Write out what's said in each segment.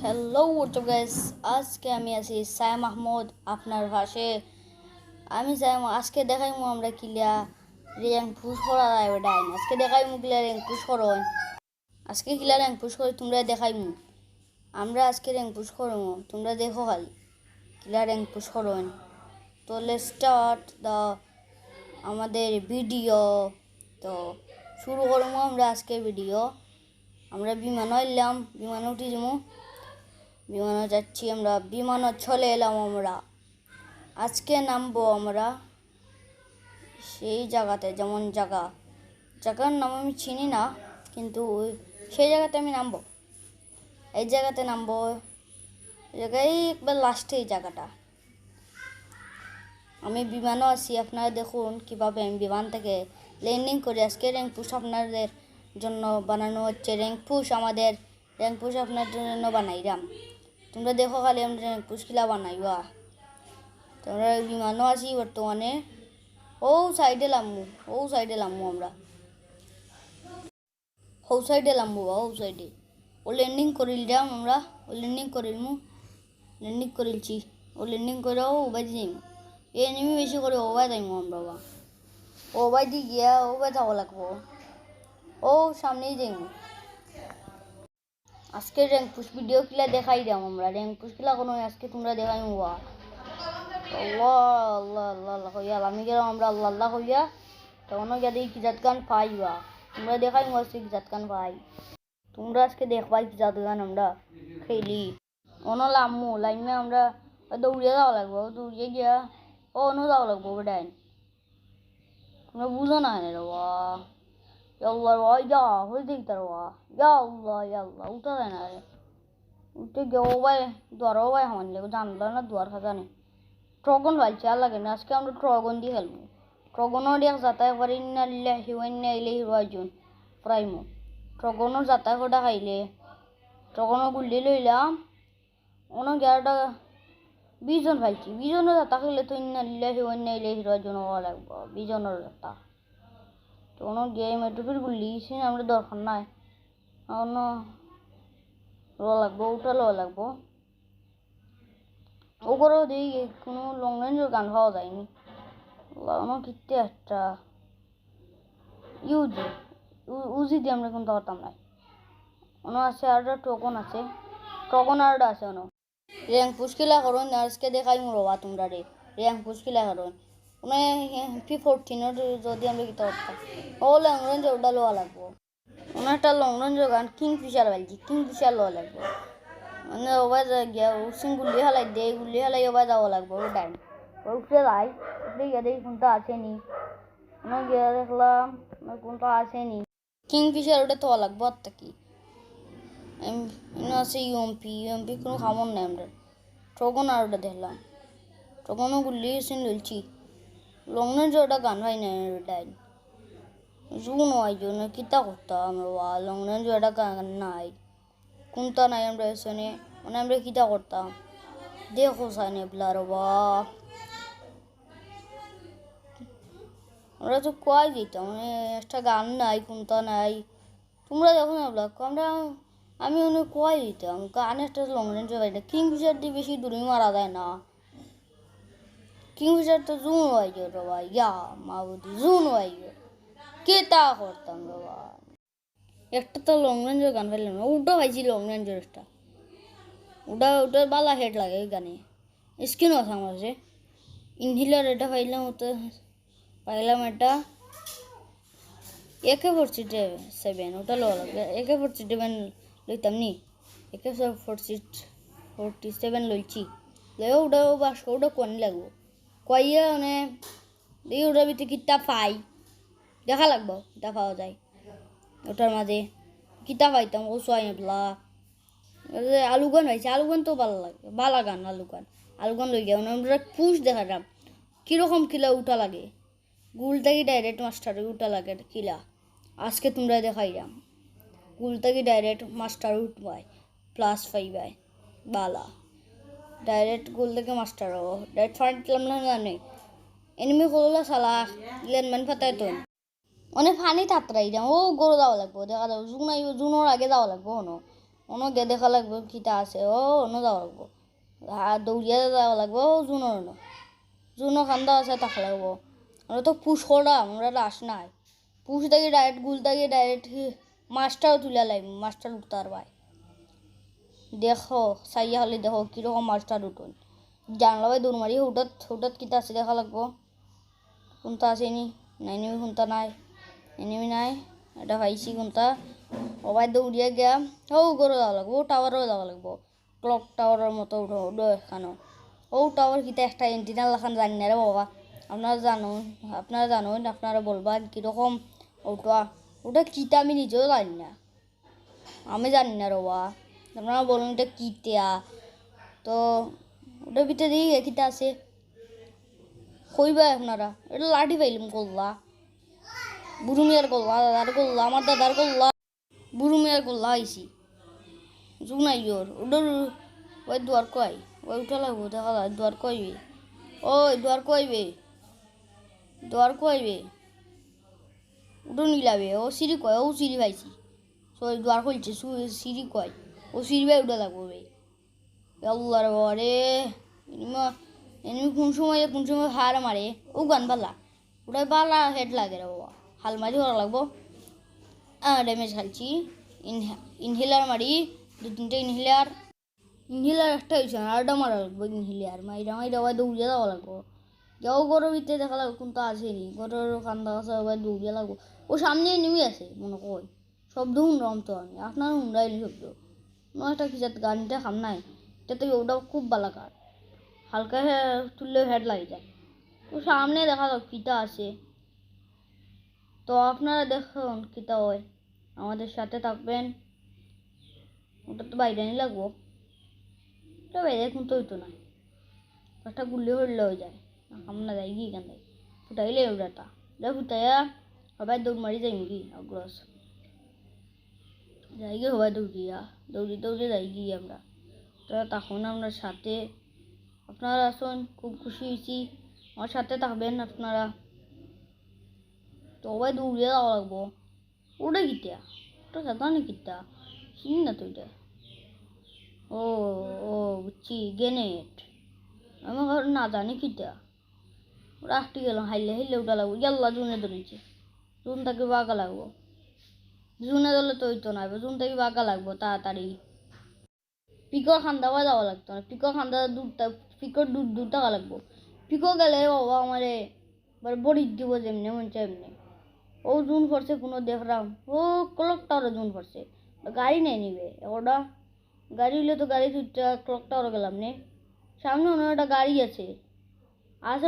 Hello WhatsApp guys, আজকে আমি আছি সায়েম আহমদ আপনার পাশে। আমি সায়েম আজকে দেখাইমু আমরা কিলা র্যাঙ্ক পুশ করা যায় ডাইন। আজকে দেখাইমু কিলা র্যাঙ্ক পুশ করন। আজকে কিলা র্যাঙ্ক পুশ করে তোমরা দেখাইমু। আমরা আজকে র্যাঙ্ক পুশ করবো, তোমরা দেখো খালি কিলা র্যাঙ্ক পুশ করন। তো লেটস স্টার্ট দ্য আমাদের ভিডিও। তো শুরু করবো আমরা আজকে ভিডিও। আমরা বিমানও এলাম, বিমানে উঠে যাবো, বিমানে যাচ্ছি আমরা, বিমানও চলে এলাম আমরা। আজকে নামবো আমরা সেই জায়গাতে, যেমন জায়গার নাম আমি চিনি না, কিন্তু সেই জায়গাতে আমি নামবো। এই জায়গাতে নামবো, এই জায়গায় একবার লাস্টে এই জায়গাটা। আমি বিমানও আছি, আপনারা দেখুন কীভাবে আমি বিমান থেকে ল্যান্ডিং করি। আজকে র্যাঙ্ক পুশ আপনাদের জন্য বানানো হচ্ছে। র্যাঙ্ক পুশ আপনার জন্য বানাইলাম। তোমরা দেখো খালি আমরা র্যাঙ্ক পুশ কিলা বানাইবা। তোমরা বিমানও আছি বর্তমানে। ও সাইডে লামু আমরা, ও সাইডে লামবো, ও সাইডে ও ল্যান্ডিং করিলাম আমরা। ও ল্যান্ডিং করিলছি, ও ল্যান্ডিং করে ও বাই যাইমু। এ এনিমি বেশি করে ও বাই যাইমু আমরা। ও বাই দিয়ে গিয়া ও বাই যাওয়া লাগবো, ও সামনেই যাইমু। আজকে র্যাঙ্ক পুশ ভিডিও কিলা দেখাই দাম আমরা। র্যাঙ্ক পুশ কিলা কোনো আজকে তোমরা দেখাইমু। আল্লাহ আল্লাহ আল্লাহ আল্লাহ কইয়া আমি গেলাম আমরা, আল্লাহ আল্লাহ কইয়া তখনও গিয়া দেখি কিজাত গান পাইবা। তোমরা দেখাই আজকে কিজাত গান পাই। তোমরা আজকে দেখবাই কিজাত গান আমরা খেলি। অন্য লামু লাইমে আমরা দৌড়িয়ে যাওয়া লাগবো, দৌড়িয়ে গিয়া অন্য যাওয়া লাগবো বেটাইন। তোমরা বুঝো না রে বা আল্লাহ ইয়া হয়ে দেখতে রবা ইয়া আল্লাহ উঠা যায় না রে। উঠে গিয়ে ও ভাই দুয়ারও ভাই হামান লাগবে, জানলো না দুয়ার খাজানে ট্রগন ভালছে আর লাগে না। আজকে আমরা ট্রগন দিয়ে খেলবো। ট্রগনও দিয়ে যাতায়াত করি না ইলাইহি রাজিউন প্রাইমো। ট্রগনও যাতায়াত করে খাইলে ট্রগনও গুলি লইলাম। অনেক 11টা 20 জন ফাইছি, 20 জনের যাতা খেলে তো ইলাইহি রাজিউন হওয়া লাগবো। 20 জনের যাতা তো কোনো গেম এটুকুর গুলিছি আমরা দরকার নাই। অন্য লাগবো, ওটা লাগবো। ও করেও দিই কোনো লং রেঞ্জের গান পাওয়া যায়নি। লাগানো কিনতে একটা উজি দিয়ে আমরা কিন্তু পারতাম না। অন্য আছে আর টোকন আছে, টোকন আর আছে অন্য। র্যাঙ্ক পুশকিলা করুন আজকে দেখাই রবা তোমরা রে। র্যাঙ্ক পুশকিলা করুন মানে P14 যদি আমরা কিনতে পারতাম ও লং রেঞ্জ ওটা লওয়া লাগবো। একটা লং রেঞ্জের গান কিংফিশার বালছি, কিংফিশার লওয়া লাগবো। মানে ওবার গিয়া উসিং গুলি হালাই দিয়ে গুলি হালাই ওবার যাওয়া লাগবো। ওই টাইম উঠে যাই, উঠে গিয়ে দেখি কোনটা আসেনি। আমরা গিয়ে দেখলাম কোনটা আসেনি। কিংফিশার ওটা তো লাগবো। আর কি আছে ইউএমপি কোনো খামন নাই আমরা। ট্রগন আর ওটা দেখলাম, ট্রগনও গুলি সিন লইছি। লং রেঞ্জ ওটা গান হয় না ডাইন জুন হয় জন্য কিতা করতাম আমরা। লং রেঞ্জ ওটা গান নাই, কোনটা নাই আমরা এসে মানে আমরা কিতা করতাম দেখো সাইনে ব্লার বা আমরা তো কয় দিতাম মানে একটা গান নাই, কোনটা নাই। তোমরা দেখো না ব্লাক আমরা, আমি অনেক কয় দিতাম গান একটা লং রেঞ্জ হয় না। কিংফিশার দিয়ে বেশি দূরে মারা যায় না। কিংফিশার তো জুন হয় রে ভাই, মাবুদি জুন হয় কেতা করতাম রে ভাই। একটা তো লং রেঞ্জের গান পাইলাম না, ওটা পাইছি লং রেঞ্জের একটা। ওটার বালা হেড লাগে ওই গানে। স্কিনও আছে আমার যে ইনহিলার এটা পাইলাম, ওটা পাইলাম এটা AK-47 ওটা লওয়া লাগবে। AK-47 লইতাম নি, AK-47 লইছি লইও ওটাও বাস ওটা কোন লাগবো কইয়া মানে দেখি ওটার ভিতরে কিতা পাই দেখা লাগবো, কিতা পাওয়া যায় ওটার মাঝে। কিতা পাইতাম ও সোয়াই বলা আলু গান হয়েছে। আলু গান তো ভালো লাগে, ভালো গান আলু গান লই গিয়ে আমরা পুষ দেখালাম কীরকম কিলা উঠা লাগে। গুল থেকে ডাইরেক্ট মাস্টারে উঠা লাগে কিলা আজকে তোমরা দেখাইলাম। গুল থেকে ডাইরেক্ট মাস্টার উঠবাই +5 আয় বালা ডাইরেক্ট গুল থেকে মাস্টার হবো। ডাইরেক্ট ফাটলাম না জানে এনিমি করলো সালা লেনম্যান ফাতাই তো অনেক ফানি তাতরাই যাও। ও গরু যাওয়া লাগবো দেখা যাবো জুনোর আগে যাওয়া লাগবো। অন্য গে দেখা লাগবে কিতা আছে ও অন্য যাওয়া লাগবো দৌড়িয়ে যাওয়া লাগবো জুনোর জুনো খান্দা আছে তাক লাগবো আমরা তো পুষ করা আমরা রাস নাই পুষ থেকে ডাইরেক্ট গুল থেকে ডাইরেক্ট মাছটাও তুলে লাগবে মাছটা উঠতে পারবাই দেখো চাইয়া হলে দেখো কীরকম মাছটা উঠুন জানলা ভাই দৌড় মারি হুটাত হুটাত কিতা আছে দেখা লাগবো কোনটা আসেনি নাই নিবি কোনটা নাই এনিমি নাই এটা পাইছি কোনটা সবাই দৌড়িয়ে গিয়া ও করে যাওয়া লাগবো ও টাওয়ারও যাওয়া লাগবো ক্লক টাওয়ারের মতো উঠো উঠো এখানো ও টাওয়ার কিতা একটা এন্টিনা লাখান জানি না রে বাবা আপনারা জানুন আপনারা বলবা কীরকম ওটা ওটা কিতা আমি নিজেও জানি না আমি জানি না রে বাবা আপনারা বলুন এটা কিতা তো ওটার ভিতরে দিই কিতা আছে কইবা আপনারা এটা লাঠি পাইলাম করলা বুড়ু মিয়ার করলা দাদার করলা আমার দাদার করলা বুড়ু মিয়ার করলা আইসি জু নাই ওর ওটার ওই দুয়ার কয় ওই উঠা লাগবো দেখা যায় দুয়ার কইবে ওই দুয়ার কইবে উঠো নিলাবে ও সিঁড়ি কয় ও সিঁড়ি পাইছি ওই দুয়ার খুলছে সিঁড়ি কয় ও সিঁড়ি ভাই উঠা লাগবো ভাই আল্লাহ রে বাবা রে এনিমি কোন সময় হার মারে ও গান বালা ওটাই বালা হেড লাগে রে বাবা হাল মারি হওয়া লাগবো ড্যামেজ খালছি ইনহেলার মারি 2-3টা ইনহেলার একটা হয়েছে আরটা মারা লাগবো ইনহেলার মাইরা আবার দৌড়িয়ে যাওয়া লাগবো যাও গরুর ভিতরে দেখা লাগবো কোনটা আসেনি গরুর কান্দা আছে আবার দৌড়িয়ে লাগবো ও সামনে নেমে আছে মনে কই শব্দ শুনলাম তো আমি আপনার শুনরাইনি শব্দ একটা কি যাতে গানটা খাম নাই এটাতে ওটা খুব ভালো কার হালকা তুললেও হেড লাগে যায় ও সামনে দেখা যাক কিতা আছে তো আপনারা দেখুন কিতা হয় আমাদের সাথে থাকবেন ওটা তো বাইরে নিয়ে লাগবো ওটা বাইরে এখন তো হইতো না একটা গুলি হইলে হয়ে যায় আমরা যাই গিয়ে কেন ফুটাইলে ওটা ফুটাইয়া সবাই দৌড় মারি যাই কি অগ্রস যাই গিয়ে সবাই দৌড়ি যাই গিয়ে আমরা তো তখন আমরা সাথে আপনারা আসুন খুব খুশি হয়েছি আমার সাথে থাকবেন আপনারা তো সবাই দৌড়িয়ে যাওয়া লাগবো ওটা কিতা ওটা সাথে না কিতা চিনি না তো এটা ও বুঝছি গ্রেনেড আমি ঘর না জানি কিতা ওরা আসতে গেলাম হাইলে ওটা লাগবো ইয়াল্লা জুনে ধরেছে জুন থেকে বাঁকা লাগবো জুনে ধরলে তো হইতো না জুন থেকে বাঁকা লাগবো তাড়াতাড়ি পিকর খান্দাবা যাওয়া লাগতো না পিকর দূর টাকা লাগবো পিকো গেলে বাবা আমারে এবার বড়ি দিব যেমনি মন চাই এমনি ও জুন পড়ছে কোনো দেখলাম ও ক্লকটারও জুন পড়ছে গাড়ি নেই নিবে ওটা গাড়ি হলে তো গাড়ি ক্লকটারও গেলাম নে সামনে ওনার একটা গাড়ি আছে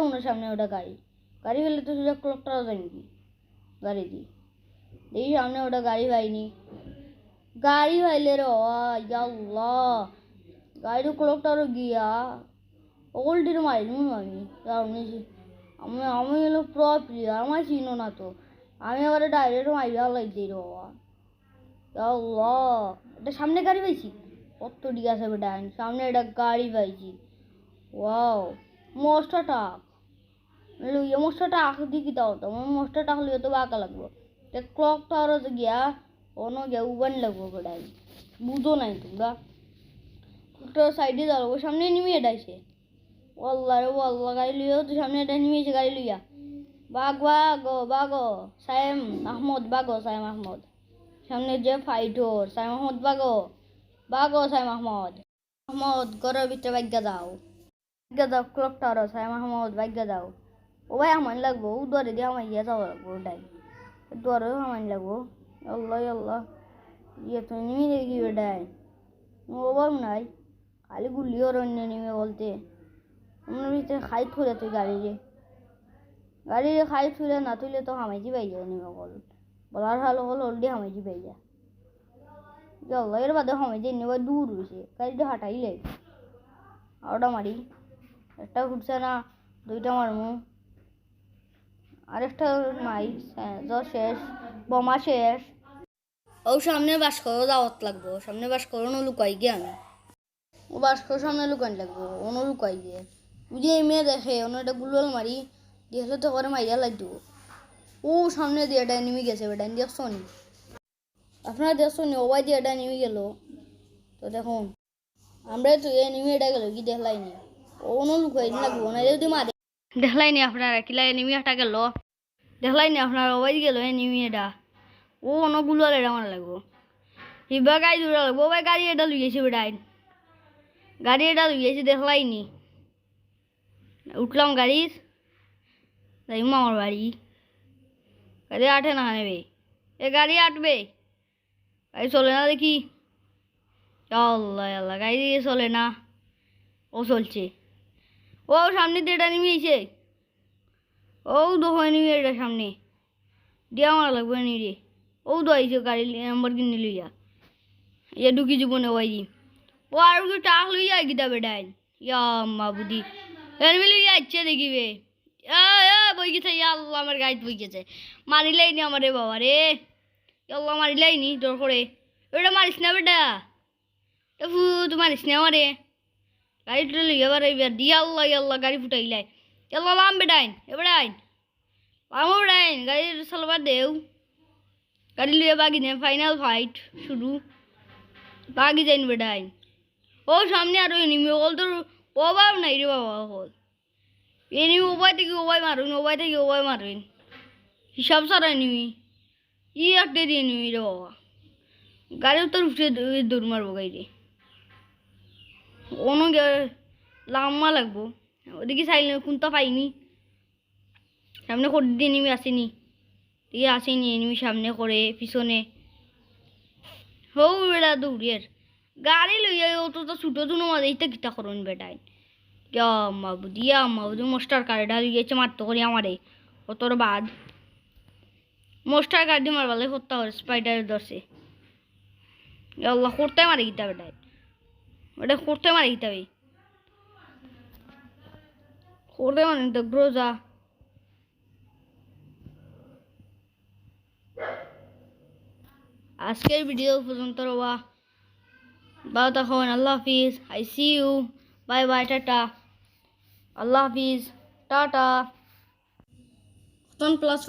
ওনার সামনে ওটা গাড়ি হলে তো সেটা ক্লকটারও যায় নাকি গাড়ি দিয়ে এই সামনে ওটা গাড়ি পাইনি গাড়ি পাইলে রে আল্লাহ গাড়ি ক্লকটারও গিয়া ওল্ডির মারি আমি হলো প্রো প্লেয়ার আমার চিনো না তো আমি আবার ডাইরেক্ট মাইরা লাগছি রে বাবা আল্লাহ এটা সামনে গাড়ি পাইছি কত ঠিক আছে বেটা সামনে একটা গাড়ি পাইছি ওয়াও মোস্টটা টাক লইয়া মোস্টটা টাক দিয়ে কিতা হতো মোস্টটা টাক লইয়া তো বাঁকা লাগবো ক্লক টাওয়ারও গিয়া অন্য গিয়া উবান লাগবো বেটাই বুঝো নাই তোমরা সাইডে যাবো সামনে নিমে এটাইছে আল্লাহ রে আল্লাহ গাড়ি লইয়া তো সামনে এটা নিমেছে গাড়ি লইয়া বাগো সাইম আহমদ সামনে যে ফাইটর সাইম আহমদ বাগো সাইম আহমদ ঘরের ভিতরে বাগ্যা দাও ক্লক টাওয়ার সাইম আহমদ বাগ্যা দাও ও ভাই আমার লাগবো ও দরে দিয়ে আমার ইয়ে যাওয়া লাগবো ওটাই দরেও আমার লাগবো আল্লাহ ইয়ে তো নিমে দেখি ওটাই অভাব নাই খালি গুলিও অন্য নিমে বলতে আমার ভিতরে খাই থুলে তুই গাড়ি খাই থুলে না তুলে তো হামাইজি পাই যায় নিমে বলার ভালো হল অলরেডি হামাইজি পাই যায় আল্লাহ এর বাদে হামাইজি নেবার দূর হয়েছে গাড়িটা হাঁটাইলে আরোটা মারি একটা ঘুরছে না দুইটা মারমু আরেকটা নাই শেষ বোমা শেষ ও সামনে বাস্কর দাওয়াত লাগবো সামনে বাস্কর লুকাই গিয়ে আমি ও বাস্কর সামনে লুকান লাগবো অন্য লুকাই গিয়ে বুঝি মেয়ে দেখে অন্য একটা গুলোল মারি দেখলে তো করে মাইয়া লাগ দিব ও সামনে দিয়ে এটা নেমে গেছে বেটা দেখছো নি আপনারা দেখছো নি ওবাই দিয়ে এটা নেমে গেল তো দেখুন আমরা তো এনিমিটা গেল কি দেখলাইনি কোনো লুকাই লাগবো না যদি মারে দেখলাইনি আপনারা কিলা এনিমিটা গেল দেখলাইনি আপনারা ওই গেল এনিমিটা ও অনেকগুলো এটা আমার লাগবো হিবা গাড়ি দূরা লাগবো ভাই গাড়ি এটা লুইয়েছে বেটাইন গাড়ি এটা লুইয়েছে দেখলাইনি উঠলাম গাড়ির যাই মামার বাড়ি গাড়ি আঠে না নেবে এ গাড়ি আটবে গাড়ি চলে না দেখি আল্লাহ আল্লাহ গাড়ি দিয়ে চলে না ও চলছে ও সামনে দিয়ে এটা নেমেছে ও দেখো নেমে এটা সামনে দিয়ে আমার লাগবে নি রে ও দইছে গাড়ি নাম্বার কিনে লইয়া এ ঢুকি জীবনে ওই ও আর কি টাক লইয়া গিতা বেটাইন ইয়া মাবুদি এনমি লইয়া ইচ্ছে দেখিবে বই গেছে আল্লাহ আমার গাড়ি বই গেছে মারিলাই নি আমারে বাবা রে আল্লাহ মারিলাই নি তোর করে ওটা মারিস না বেটা তুই মারিস না আমারে গাড়িটা লইয়া বার দিয়া আল্লাহ আল্লাহ গাড়ি ফুটাইলাই আল্লাহ লাম বেটাইন এবার আইন লামো বেটাইন গাড়ি চালবার দেও গাড়ি লইয়া বাগি নে ফাইনাল ফাইট শুরু বাগি যাইন বেটাইন ও সামনে আরো এনিমি হল তোর অভাব নাই রে বাবা হল এনিমি ওবাই থেকে ওবাই মারুন ওবাই থেকে ওবাই মারুন হিসাব ছাড়া এনিমি ই একটা এনিমি রে বাবা গাড়ির তোর উঠে দৌড় মারবো গাড়ি অন্য লাম্মা লাগবো ওদিকে চাইলে কোনটা পাইনি সামনে করে দিয়ে এনিমি আসেনি দিয়ে আসেনি এনিমি সামনে করে পিছনে হৌ বেড়া দৌড়িয়ে গাড়ি লইয়া অত তো ছুটো দুনো মাঝে এইটা কিতা করুন বেটাই দিয়া মাবুদি মোস্টার কার্ডটা লইয়াছে মারতো করি আমারে অতর বাদ মোস্টার কার্ড দিয়ে মারবালে হত্যা করে স্পাইডারের দর্শে আল্লাহ করতে মারে গিতা বেটাই ওটা করতে মারে গিতাবে করতে মানে তো গ্রোজা আজকের ভিডিও পর্যন্ত রবা ভালো থাকুন আল্লাহ হাফিজ I see you bye bye টাটা আল্লাহ হাফিজ টাটা প্লাস